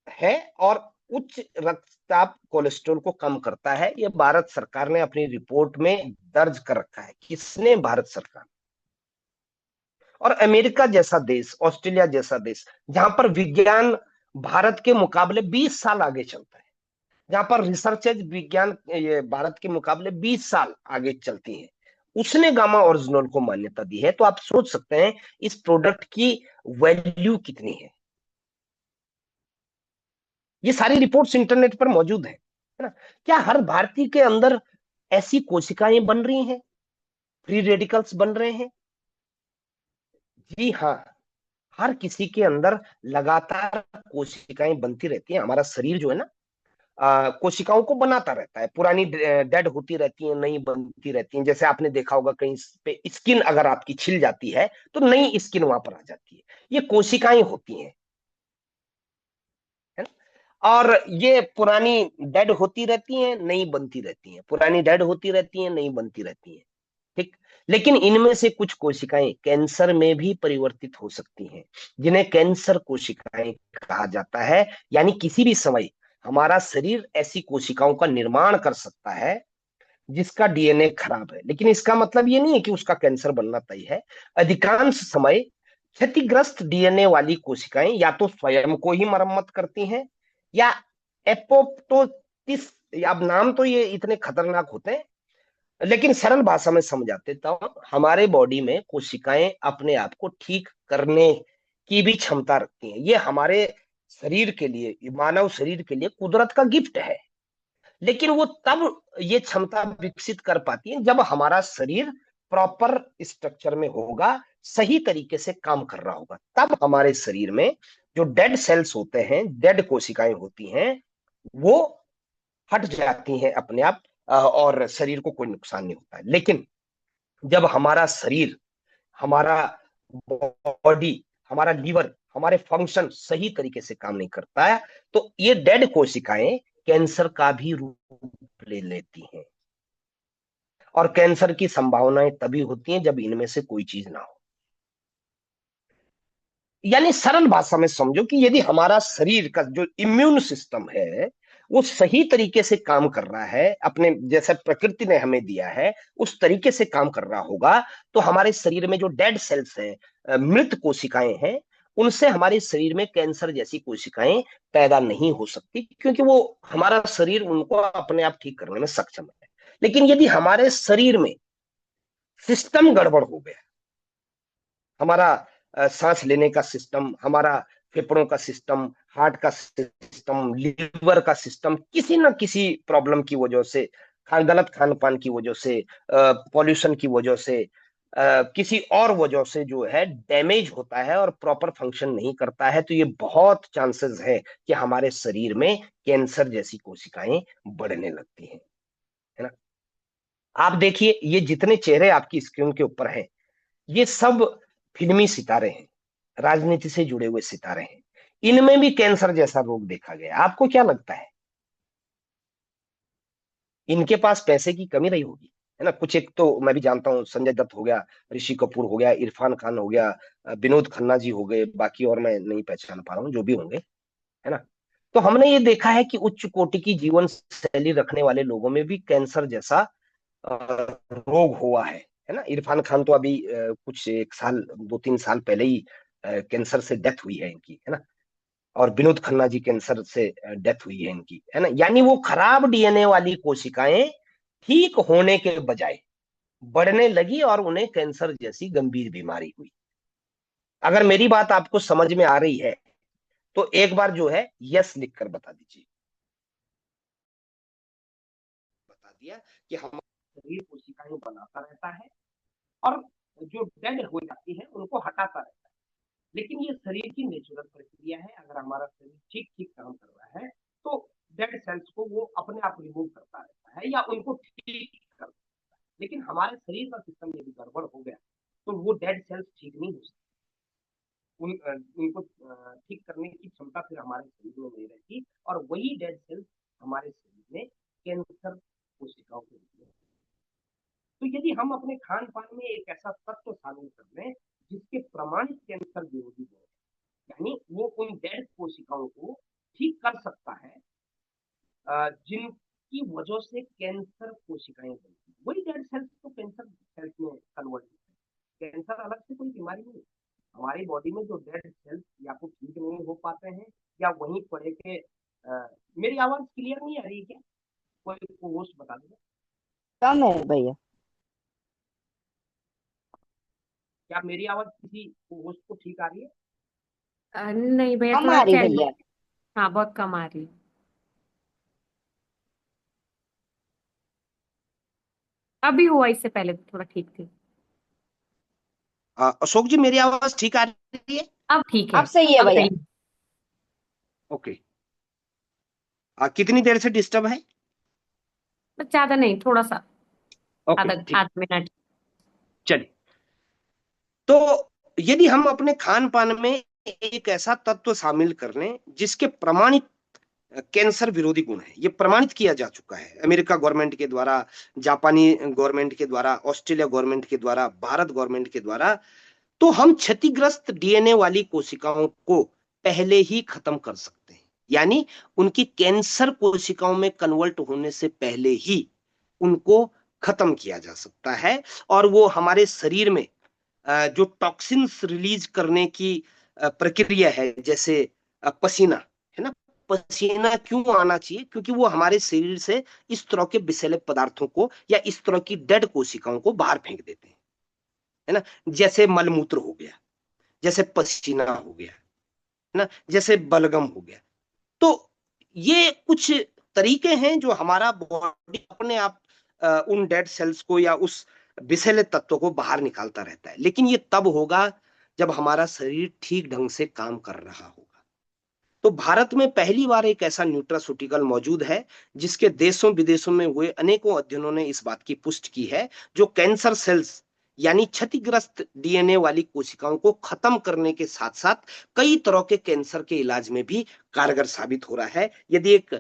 है और उच्च रक्तचाप कोलेस्ट्रॉल को कम करता है। यह भारत सरकार ने अपनी रिपोर्ट में दर्ज कर रखा है। किसने? भारत सरकार। और अमेरिका जैसा देश, ऑस्ट्रेलिया जैसा देश, जहां पर विज्ञान भारत के मुकाबले 20 साल आगे चलता है, जहां पर रिसर्चेज विज्ञान ये भारत के मुकाबले 20 साल आगे चलती है, उसने गामा ओरिजिनल को मान्यता दी है। तो आप सोच सकते हैं इस प्रोडक्ट की वैल्यू कितनी है। ये सारी रिपोर्ट्स इंटरनेट पर मौजूद है ना। क्या हर भारतीय के अंदर ऐसी कोशिकाएं बन रही हैं, फ्री रेडिकल्स बन रहे हैं? जी हाँ, हर किसी के अंदर लगातार कोशिकाएं बनती रहती हैं। हमारा शरीर जो है ना, कोशिकाओं को बनाता रहता है। पुरानी डेड होती रहती है, नई बनती रहती है। जैसे आपने देखा होगा कहीं पे स्किन अगर आपकी छिल जाती है तो नई स्किन वहां पर आ जाती है। ये कोशिकाएं होती हैं, है ना। और ये पुरानी डेड होती रहती हैं, नई बनती रहती हैं, पुरानी डेड होती रहती हैं, नई बनती रहती हैं। ठीक। लेकिन इनमें से कुछ कोशिकाएं कैंसर में भी परिवर्तित हो सकती हैं, जिन्हें कैंसर कोशिकाएं कहा जाता है। यानी किसी भी समय हमारा शरीर ऐसी कोशिकाओं का निर्माण कर सकता है जिसका डीएनए खराब है, लेकिन इसका मतलब ये नहीं है कि उसका कैंसर बनना तय है। अधिकांश समय क्षतिग्रस्त डीएनए वाली कोशिकाएं या तो स्वयं को ही मरम्मत करती हैं, या एपोप्टोसिस, अब नाम तो ये इतने खतरनाक होते हैं, लेकिन सरल भाषा में समझाते तो हमारे बॉडी में कोशिकाएं अपने आप को ठीक करने की भी क्षमता रखती हैं। ये हमारे शरीर के लिए, मानव शरीर के लिए कुदरत का गिफ्ट है। लेकिन वो तब ये क्षमता विकसित कर पाती है जब हमारा शरीर प्रॉपर स्ट्रक्चर में होगा, सही तरीके से काम कर रहा होगा। तब हमारे शरीर में जो डेड सेल्स होते हैं, डेड कोशिकाएं होती हैं, वो हट जाती हैं अपने आप, और शरीर को कोई नुकसान नहीं होता है। लेकिन जब हमारा शरीर, हमारा बॉडी, हमारा लीवर, हमारे फंक्शन सही तरीके से काम नहीं करता है, तो ये डेड कोशिकाएं कैंसर का भी रूप ले लेती हैं। और कैंसर की संभावनाएं तभी होती हैं जब इनमें से कोई चीज ना हो। यानी सरल भाषा में समझो कि यदि हमारा शरीर का जो इम्यून सिस्टम है वो सही तरीके से काम कर रहा है, अपने जैसे प्रकृति ने हमें दिया है उस तरीके से काम कर रहा होगा, तो हमारे शरीर में जो डेड सेल्स हैं, मृत कोशिकाएं हैं, उनसे हमारे शरीर में कैंसर जैसी कोशिकाएं पैदा नहीं हो सकती, क्योंकि वो हमारा शरीर उनको अपने आप ठीक करने में सक्षम है। लेकिन यदि हमारे शरीर में सिस्टम गड़बड़ हो गया, हमारा सांस लेने का सिस्टम, हमारा फेफड़ों का सिस्टम, हार्ट का सिस्टम, लिवर का सिस्टम किसी ना किसी प्रॉब्लम की वजह से, गलत खान पान की वजह से, पॉल्यूशन की वजह से, किसी और वजह से जो है डैमेज होता है और प्रॉपर फंक्शन नहीं करता है, तो ये बहुत चांसेस है कि हमारे शरीर में कैंसर जैसी कोशिकाएं बढ़ने लगती हैं, है ना। आप देखिए ये जितने चेहरे आपकी स्क्रीन के ऊपर हैं, ये सब फिल्मी सितारे हैं, राजनीति से जुड़े हुए सितारे हैं। इनमें भी कैंसर जैसा रोग देखा गया। आपको क्या लगता है, इनके पास पैसे की कमी रही होगी, है ना। कुछ एक तो मैं भी जानता हूँ, संजय दत्त हो गया, ऋषि कपूर हो गया, इरफान खान हो गया, विनोद खन्ना जी हो गए, बाकी और मैं नहीं पहचान पा रहा हूँ, जो भी होंगे, है ना। तो हमने ये देखा है कि उच्च कोटि की जीवन शैली रखने वाले लोगों में भी कैंसर जैसा रोग हुआ है ना। इरफान खान तो अभी कुछ एक साल, 2-3 साल पहले ही कैंसर से डेथ हुई है इनकी, है ना। और विनोद खन्ना जी कैंसर से डेथ हुई है इनकी, है ना। यानी वो खराब डीएनए वाली कोशिकाएं ठीक होने के बजाय बढ़ने लगी और उन्हें कैंसर जैसी गंभीर बीमारी हुई। अगर मेरी बात आपको समझ में आ रही है तो एक बार जो है यस लिख कर बता दीजिए। बता दिया कि हमारा शरीर कोशिकाएं बनाता रहता है और जो डेड हो जाती है उनको हटाता रहता है। लेकिन ये शरीर की नेचुरल प्रक्रिया है। अगर हमारा शरीर ठीक ठीक काम कर रहा है तो डेड सेल्स को वो अपने आप रिमूव करता रहता है या उनको ठीक करता है। लेकिन हमारे शरीर का सिस्टम यदि गड़बड़ हो गया तो वो डेड सेल्स ठीक नहीं हो सकते। उनको ठीक करने की क्षमता फिर हमारे शरीर में नहीं रहती और वही डेड सेल्स हमारे शरीर में कैंसर कोशिकाओं के रूप में। तो यदि हम अपने खान पान में एक ऐसा तत्व शामिल कर लें जिसके प्रमाणित कैंसर विरोधी हो, यानी वो उन डेड कोशिकाओं को ठीक कर सकता है जिनकी वजह से कैंसर कोशिकाएं बनती, वही डेड सेल्स तो कैंसर सेल्स में कन्वर्ट होते हैं। कैंसर अलग से कोई बीमारी नहीं। हमारी बॉडी में जो डेड सेल्स या तो ठीक नहीं हो पाते हैं या वहीं पड़े के मेरी आवाज क्लियर नहीं आ रही है क्या? कोई होस्ट बता देगा। कम है भैया। क्या मेरी आवाज किसी होस्ट को ठीक आ रही है? नहीं भैया, कम थोड़ा आ रही चैट। भैया। हाँ, बहुत कम आ रही है। अभी हुआ, इससे पहले तो थोड़ा ठीक थी। अशोक जी मेरी आवाज ठीक आ रही है? अब ठीक है। अब सही है अब भैया। सही। ओके। कितनी देर से डिस्टर्ब है? बस ज्यादा नहीं, थोड़ा सा। ओके आधा ठीक। आधा मिनट। चलिए, तो यदि हम अपने खान पान में एक ऐसा तत्व शामिल कर लें जिसके प्रमाणित कैंसर विरोधी गुण है, ये प्रमाणित किया जा चुका है अमेरिका गवर्नमेंट के द्वारा, जापानी गवर्नमेंट के द्वारा, ऑस्ट्रेलिया गवर्नमेंट के द्वारा, भारत गवर्नमेंट के द्वारा, तो हम क्षतिग्रस्त डीएनए वाली कोशिकाओं को पहले ही खत्म कर सकते हैं। यानी उनकी कैंसर कोशिकाओं में कन्वर्ट होने से पहले ही उनको खत्म किया जा सकता है। और वो हमारे शरीर में जो टॉक्सिन्स रिलीज करने की प्रक्रिया है, जैसे पसीना, है ना। पसीना क्यों आना चाहिए? क्योंकि वो हमारे शरीर से इस तरह के विषैले पदार्थों को या इस तरह की डेड कोशिकाओं को बाहर फेंक देते हैं, है ना। जैसे मलमूत्र हो गया, जैसे पसीना हो गया, है ना, जैसे बलगम हो गया। तो ये कुछ तरीके हैं जो हमारा बॉडी अपने आप उन डेड सेल्स को या उस विषैले तत्व को बाहर निकालता रहता है। लेकिन ये तब होगा जब हमारा शरीर ठीक ढंग से काम कर रहा होगा। तो भारत में पहली बार एक ऐसा न्यूट्रास्यूटिकल मौजूद है जिसके देशों विदेशों में हुए अनेकों अध्ययनों ने इस बात की पुष्टि की है, जो कैंसर सेल्स यानी क्षतिग्रस्त डीएनए वाली कोशिकाओं को खत्म करने के साथ साथ कई तरह के कैंसर के इलाज में भी कारगर साबित हो रहा है। यदि एक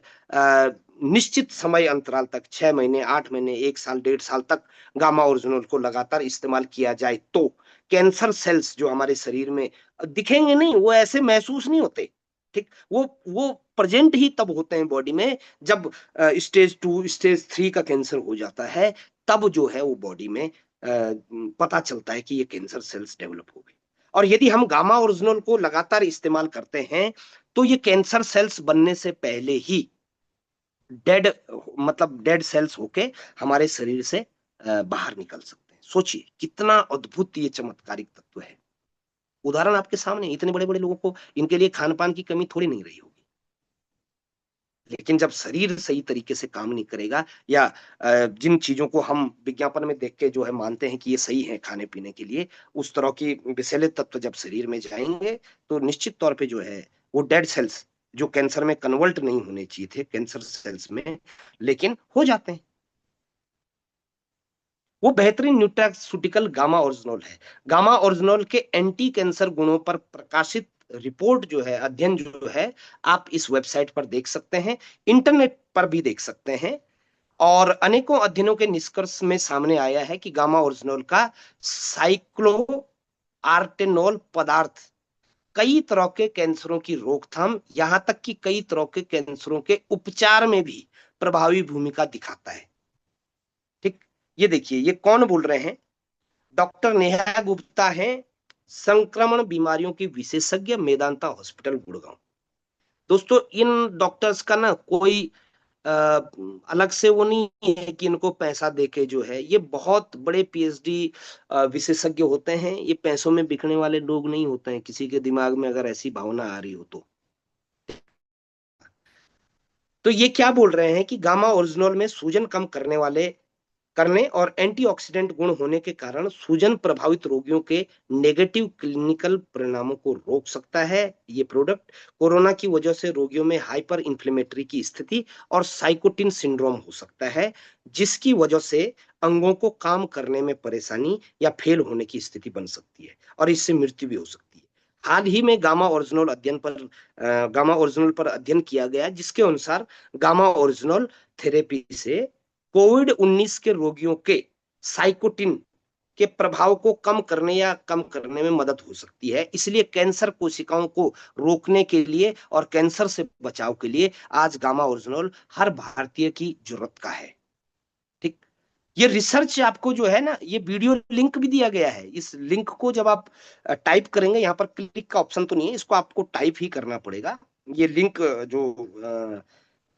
निश्चित समय अंतराल तक 6 महीने, 8 महीने, 1 साल, 1.5 साल तक गामा ओरिजिनल को लगातार इस्तेमाल किया जाए तो कैंसर सेल्स जो हमारे शरीर में दिखेंगे नहीं, वो ऐसे महसूस नहीं होते। ठीक, वो प्रेजेंट ही तब होते हैं बॉडी में जब स्टेज 2 स्टेज 3 का कैंसर हो जाता है, तब जो है वो बॉडी में पता चलता है कि ये कैंसर सेल्स डेवलप हो गई। और यदि हम गामा ओरिजिनल को लगातार इस्तेमाल करते हैं तो ये कैंसर सेल्स बनने से पहले ही डेड, मतलब डेड सेल्स होके हमारे शरीर से बाहर निकल सकते हैं। सोचिए कितना अद्भुत ये चमत्कारिक तत्व है। उदाहरण आपके सामने, इतने बड़े बड़े लोगों को इनके लिए खान पान की कमी थोड़ी नहीं रही होगी, लेकिन जब शरीर सही तरीके से काम नहीं करेगा या जिन चीजों को हम विज्ञापन में देख के जो है मानते हैं कि ये सही है खाने पीने के लिए, उस तरह की विषैले तत्व जब शरीर में जाएंगे तो निश्चित तौर पे जो है वो डेड सेल्स जो कैंसर में कन्वर्ट नहीं होने चाहिए थे कैंसर सेल्स में, लेकिन हो जाते हैं। वो बेहतरीन न्यूट्रास्यूटिकल गामा ओरिजिनल है। गामा ओरिजिनल के एंटी कैंसर गुणों पर प्रकाशित रिपोर्ट जो है, अध्ययन जो है, आप इस वेबसाइट पर देख सकते हैं, इंटरनेट पर भी देख सकते हैं। और अनेकों अध्ययनों के निष्कर्ष में सामने आया है कि गामा ओरिजिनल का साइक्लो आर्टेनोल पदार्थ कई तरह के कैंसरों की रोकथाम, यहां तक कि कई तरह के कैंसरों के उपचार में भी प्रभावी भूमिका दिखाता है। ठीक, ये देखिए ये कौन बोल रहे हैं, डॉक्टर नेहा गुप्ता है, संक्रमण बीमारियों की विशेषज्ञ, मेदांता हॉस्पिटल गुड़गांव। दोस्तों इन डॉक्टर्स का ना कोई अलग से वो नहीं है कि इनको पैसा देके जो है, ये बहुत बड़े पीएचडी विशेषज्ञ होते हैं, ये पैसों में बिकने वाले लोग नहीं होते हैं, किसी के दिमाग में अगर ऐसी भावना आ रही हो तो ये क्या बोल रहे हैं कि गामा ओरिजिनल में सूजन कम करने और एंटीऑक्सीडेंट गुण होने के कारण सूजन प्रभावित रोगियों के नेगेटिव क्लिनिकल परिणामों को रोक सकता है। ये प्रोडक्ट कोरोना की वजह से रोगियों में हाइपर इंफ्लेमेटरी की स्थिति और साइकोटिन सिंड्रोम हो सकता है, जिसकी वजह से अंगों को काम करने में परेशानी या फेल होने की स्थिति बन सकती है और इससे मृत्यु भी हो सकती है। हाल ही में गामा ओरिजिनल पर अध्ययन किया गया जिसके अनुसार गामा ओरिजिनल थेरेपी से कोविड-19 के रोगियों के साइकोटिन के प्रभाव को कम करने में मदद हो सकती है। इसलिए कैंसर कोशिकाओं को रोकने के लिए और कैंसर से बचाव के लिए आज गामा ओरिजिनल हर भारतीय की जरूरत का है। ठीक, ये रिसर्च आपको जो है ना, ये वीडियो लिंक भी दिया गया है। इस लिंक को जब आप टाइप करेंगे, यहाँ पर क्लिक का ऑप्शन तो नहीं है, इसको आपको टाइप ही करना पड़ेगा। ये लिंक जो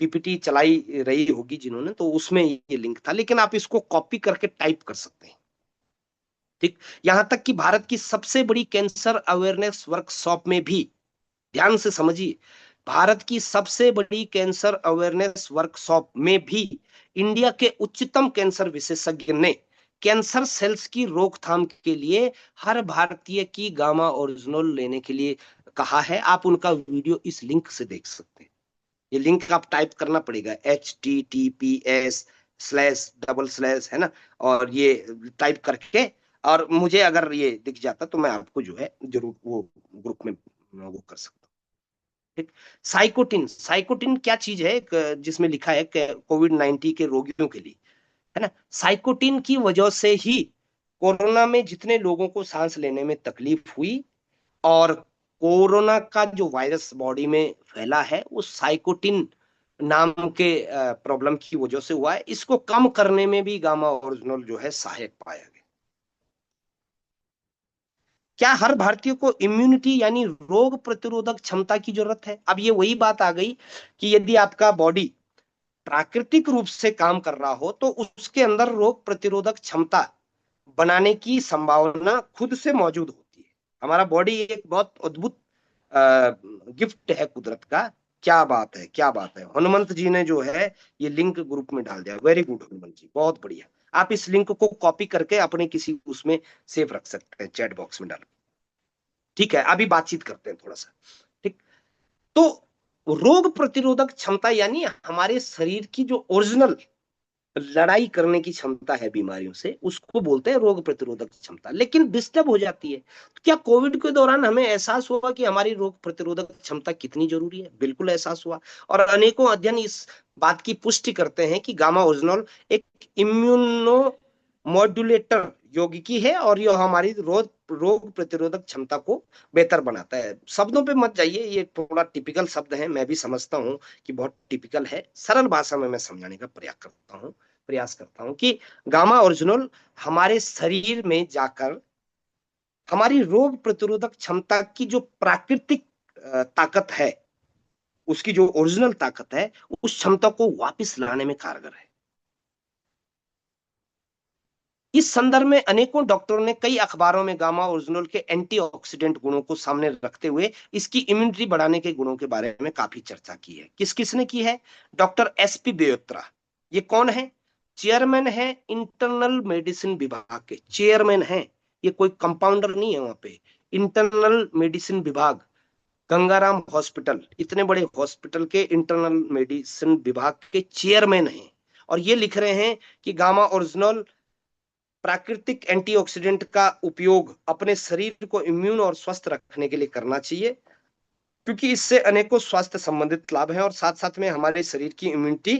पीपीटी चलाई रही होगी जिन्होंने, तो उसमें ये लिंक था, लेकिन आप इसको कॉपी करके टाइप कर सकते हैं। ठीक, यहां तक कि भारत की सबसे बड़ी कैंसर अवेयरनेस वर्कशॉप में भी, ध्यान से समझिए, भारत की सबसे बड़ी कैंसर अवेयरनेस वर्कशॉप में भी इंडिया के उच्चतम कैंसर विशेषज्ञ ने कैंसर सेल्स की रोकथाम के लिए हर भारतीय की गामा ओरिजिनल लेने के लिए कहा है। आप उनका वीडियो इस लिंक से देख सकते हैं। ये लिंक आप टाइप करना पड़ेगा, https// है ना, और ये टाइप करके, और मुझे अगर ये दिख जाता तो मैं आपको जो है जरूर वो ग्रुप में वो कर सकता हूँ। ठीक, साइकोटिन, साइकोटिन क्या चीज है, जिसमें लिखा है कोविड-19 के रोगियों के लिए, है ना। साइकोटिन की वजह से ही कोरोना में जितने लोगों को सांस लेने में तकलीफ हुई और कोरोना का जो वायरस बॉडी में फैला है, वो साइकोटिन नाम के प्रॉब्लम की वजह से हुआ है। इसको कम करने में भी गामा ओरिजिनल जो है सहायक पाया गया। क्या हर भारतीय को इम्यूनिटी यानी रोग प्रतिरोधक क्षमता की जरूरत है? अब ये वही बात आ गई कि यदि आपका बॉडी प्राकृतिक रूप से काम कर रहा हो तो उसके अंदर रोग प्रतिरोधक क्षमता बनाने की संभावना खुद से मौजूद होती है। हमारा बॉडी एक बहुत अद्भुत गिफ्ट है कुदरत का। क्या बात है, क्या बात है। हनुमंत जी ने जो है ये लिंक ग्रुप में डाल दिया, वेरी गुड हनुमंत जी, बहुत बढ़िया। आप इस लिंक को कॉपी करके अपने किसी उसमें सेव रख सकते हैं, चैट बॉक्स में डाल। ठीक है, अभी बातचीत करते हैं थोड़ा सा। ठीक, तो रोग प्रतिरोधक क्षमता यानी हमारे शरीर की जो ओरिजिनल लड़ाई करने की क्षमता है बीमारियों से, उसको बोलते हैं रोग प्रतिरोधक क्षमता, लेकिन डिस्टर्ब हो जाती है। तो क्या कोविड के दौरान हमें एहसास हुआ कि हमारी रोग प्रतिरोधक क्षमता कितनी जरूरी है? बिल्कुल एहसास हुआ। और अनेकों अध्ययन इस बात की पुष्टि करते हैं कि गामा ओरिजिनल एक इम्यूनो मॉड्यूलेटर यौगिकी है और यह हमारी रोग प्रतिरोधक क्षमता को बेहतर बनाता है। शब्दों पे मत जाइए, ये थोड़ा टिपिकल शब्द है, मैं भी समझता हूँ कि बहुत टिपिकल है। सरल भाषा में मैं समझाने का प्रयास करता हूँ कि गामा ओरिजिनल हमारे शरीर में जाकर हमारी रोग प्रतिरोधक क्षमता की जो प्राकृतिक ताकत है, उसकी जो ओरिजिनल ताकत है, उस क्षमता को वापस लाने में कारगर है। इस संदर्भ में अनेकों डॉक्टरों ने कई अखबारों में गामा ओरिजिनल के एंटीऑक्सीडेंट गुणों को सामने रखते हुए इसकी इम्यूनिटी बढ़ाने के गुणों के बारे में काफी चर्चा की है। किस किसने की है? Doctor SP Beyotra. ये कौन है? चेयरमैन है इंटरनल मेडिसिन विभाग के, चेयरमैन है, ये कोई कंपाउंडर नहीं है। वहां पे इंटरनल मेडिसिन विभाग, गंगाराम हॉस्पिटल, इतने बड़े हॉस्पिटल के इंटरनल मेडिसिन विभाग के चेयरमैन हैं। और ये लिख रहे हैं कि गामा ओरिजिनल प्राकृतिक एंटीऑक्सीडेंट का उपयोग अपने शरीर को इम्यून और स्वस्थ रखने के लिए करना चाहिए, क्योंकि इससे अनेकों स्वास्थ्य संबंधित लाभ हैं और साथ साथ में हमारे शरीर की इम्यूनिटी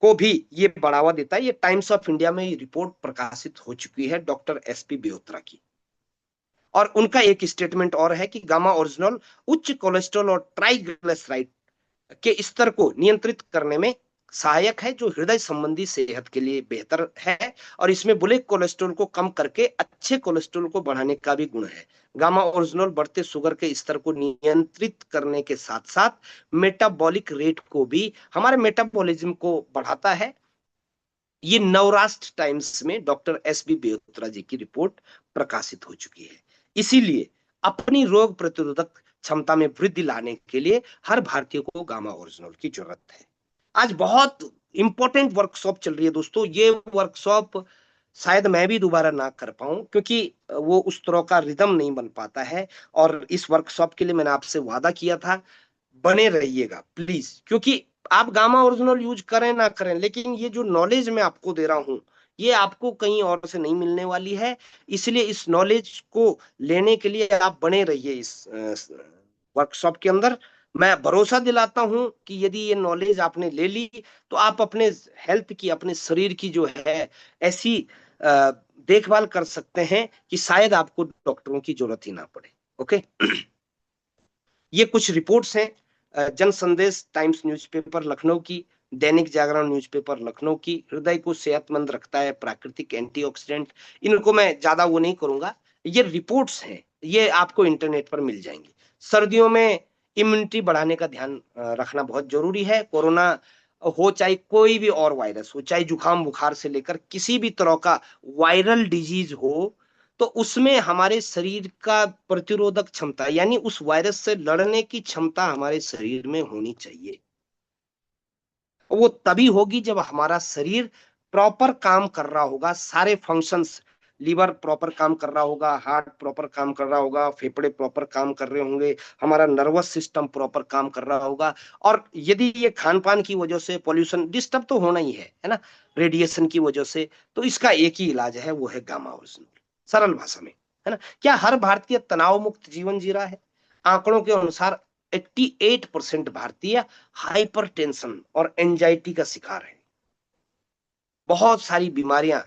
को भी ये बढ़ावा देता है। ये टाइम्स ऑफ इंडिया में ये रिपोर्ट प्रकाशित हो चुकी है डॉक्टर एसपी बेहोत्रा की। और उनका एक स्टेटमेंट और है कि गामा ओरिजिनल उच्च कोलेस्ट्रॉल और ट्राइग्लिसराइड के स्तर को नियंत्रित करने में सहायक है, जो हृदय संबंधी सेहत के लिए बेहतर है। और इसमें बुरे कोलेस्ट्रॉल को कम करके अच्छे कोलेस्ट्रॉल को बढ़ाने का भी गुण है। गामा ओरिजिनल बढ़ते शुगर के स्तर को नियंत्रित करने के साथ साथ मेटाबॉलिक रेट को भी, हमारे मेटाबॉलिज्म को बढ़ाता है। ये नवराष्ट्र टाइम्स में डॉक्टर एस बी बेहोत्रा जी की रिपोर्ट प्रकाशित हो चुकी है। इसीलिए अपनी रोग प्रतिरोधक क्षमता में वृद्धि लाने के लिए हर भारतीय को गामा ओरिजिनल की जरूरत है। आज बहुत इंपॉर्टेंट वर्कशॉप चल रही है दोस्तों। ये वर्कशॉप शायद मैं भी दोबारा ना कर पाऊं, क्योंकि वो उस तरह का रिदम नहीं बन पाता है। और इस वर्कशॉप के लिए मैंने आपसे वादा किया था, बने रहिएगा प्लीज, क्योंकि आप गामा ओरिजिनल यूज करें ना करें, लेकिन ये जो नॉलेज मैं आपको दे रहा हूं, ये आपको कहीं और से नहीं मिलने वाली है। इसलिए इस नॉलेज को लेने के लिए आप बने रहिए इस वर्कशॉप के अंदर। मैं भरोसा दिलाता हूं कि यदि ये नॉलेज आपने ले ली तो आप अपने हेल्थ की, अपने शरीर की जो है ऐसी देखभाल कर सकते हैं कि शायद आपको डॉक्टरों की जरूरत ही ना पड़े। ओके। ये कुछ रिपोर्ट्स हैं जन संदेश टाइम्स न्यूज़पेपर लखनऊ की, दैनिक जागरण न्यूज़पेपर लखनऊ की। हृदय को सेहतमंद रखता है प्राकृतिक एंटीऑक्सीडेंट। इनको मैं ज्यादा वो नहीं करूंगा, ये रिपोर्ट्स हैं, ये आपको इंटरनेट पर मिल जाएंगी। सर्दियों में इम्यूनिटी बढ़ाने का ध्यान रखना बहुत जरूरी है। कोरोना हो चाहे कोई भी और वायरस हो, चाहे जुकाम बुखार से लेकर किसी भी तरह का वायरल डिजीज हो, तो उसमें हमारे शरीर का प्रतिरोधक क्षमता यानी उस वायरस से लड़ने की क्षमता हमारे शरीर में होनी चाहिए। वो तभी होगी जब हमारा शरीर प्रॉपर काम कर रहा होगा, सारे फंक्शंस, लीवर प्रॉपर काम कर रहा होगा, हार्ट प्रॉपर काम कर रहा होगा, फेफड़े प्रॉपर काम कर रहे होंगे, हमारा नर्वस सिस्टम प्रॉपर काम कर रहा होगा। और यदि ये खान पान की वजह से पॉल्यूशन डिस्टर्ब तो होना ही है ना, रेडिएशन की वजह से, तो इसका एक ही इलाज है, वो है गामा ओरिजिनल। सरल भाषा में, है ना। क्या हर भारतीय तनाव मुक्त जीवन जी रहा है? आंकड़ों के अनुसार 88% भारतीय हाइपरटेंशन और एंजाइटी का शिकार है। बहुत सारी बीमारियां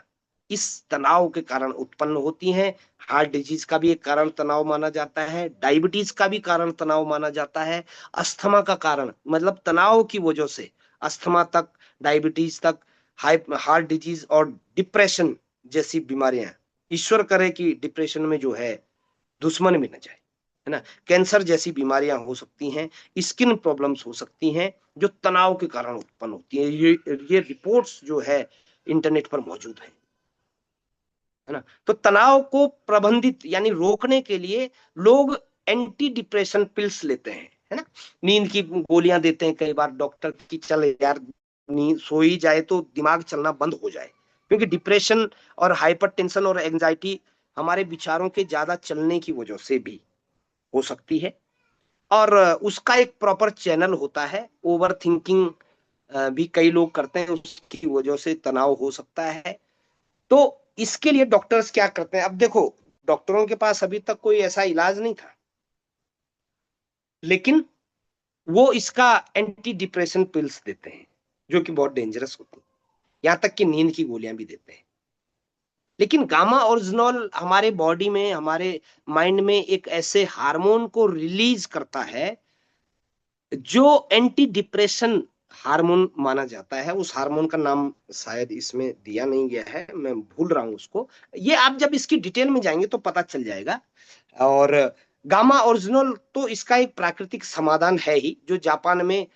इस तनाव के कारण उत्पन्न होती हैं। हार्ट डिजीज का भी एक कारण तनाव माना जाता है, डायबिटीज का भी कारण तनाव माना जाता है, अस्थमा का कारण, मतलब तनाव की वजह से अस्थमा तक, डायबिटीज तक, हार्ट डिजीज और डिप्रेशन जैसी बीमारियां। ईश्वर करे कि डिप्रेशन में जो है दुश्मन भी न जाए, है ना। कैंसर जैसी बीमारियां हो सकती हैं, स्किन प्रॉब्लम्स हो सकती हैं, जो तनाव के कारण उत्पन्न होती है। ये रिपोर्ट्स जो है इंटरनेट पर मौजूद है ना। तो तनाव को प्रबंधित यानी रोकने के लिए लोग एंटी डिप्रेशन पिल्स लेते हैं, है ना। नींद की गोलियां देते हैं कई बार डॉक्टर की, चल यार नींद सो ही जाए तो दिमाग चलना बंद हो जाए, क्योंकि डिप्रेशन और हाइपरटेंशन और एंजाइटी हमारे विचारों के ज्यादा चलने की वजह से भी हो सकती है। और उसका एक प्रॉपर चैनल होता है। ओवर थिंकिंग भी कई लोग करते हैं, उसकी वजह से तनाव हो सकता है। तो इसके लिए डॉक्टर्स क्या करते हैं? अब देखो, डॉक्टरों के पास अभी तक कोई ऐसा इलाज नहीं था, लेकिन वो इसका एंटी डिप्रेशन पिल्स देते हैं, जो कि बहुत डेंजरस होती है। यहां तक कि नींद की गोलियां भी देते हैं। लेकिन गामा ओरिजिनल हमारे बॉडी में, हमारे माइंड में एक ऐसे हार्मोन को रिलीज करता है जो एंटी डिप्रेशन हार्मोन माना जाता है। उस हार्मोन का नाम शायद इसमें दिया नहीं गया है, मैं भूल रहा हूं उसको। ये आप जब इसकी डिटेल में जाएंगे तो पता चल जाएगा। और गामा ओरिजिनल तो इसका एक प्राकृतिक समाधान है ही, जो जापान में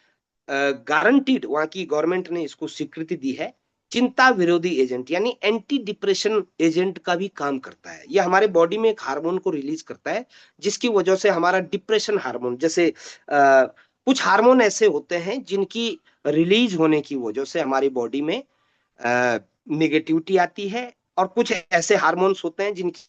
गारंटीड, वहां की गवर्नमेंट ने इसको स्वीकृति दी है। चिंता विरोधी एजेंट यानी एंटी डिप्रेशन एजेंट का भी काम करता है। ये हमारे बॉडी में एक हार्मोन को रिलीज करता है, जिसकी वजह से हमारा डिप्रेशन हार्मोन, जैसे कुछ हार्मोन ऐसे होते हैं जिनकी रिलीज होने की वजह से हमारी बॉडी में निगेटिविटी आती है, और कुछ ऐसे हार्मोन्स होते हैं जिनकी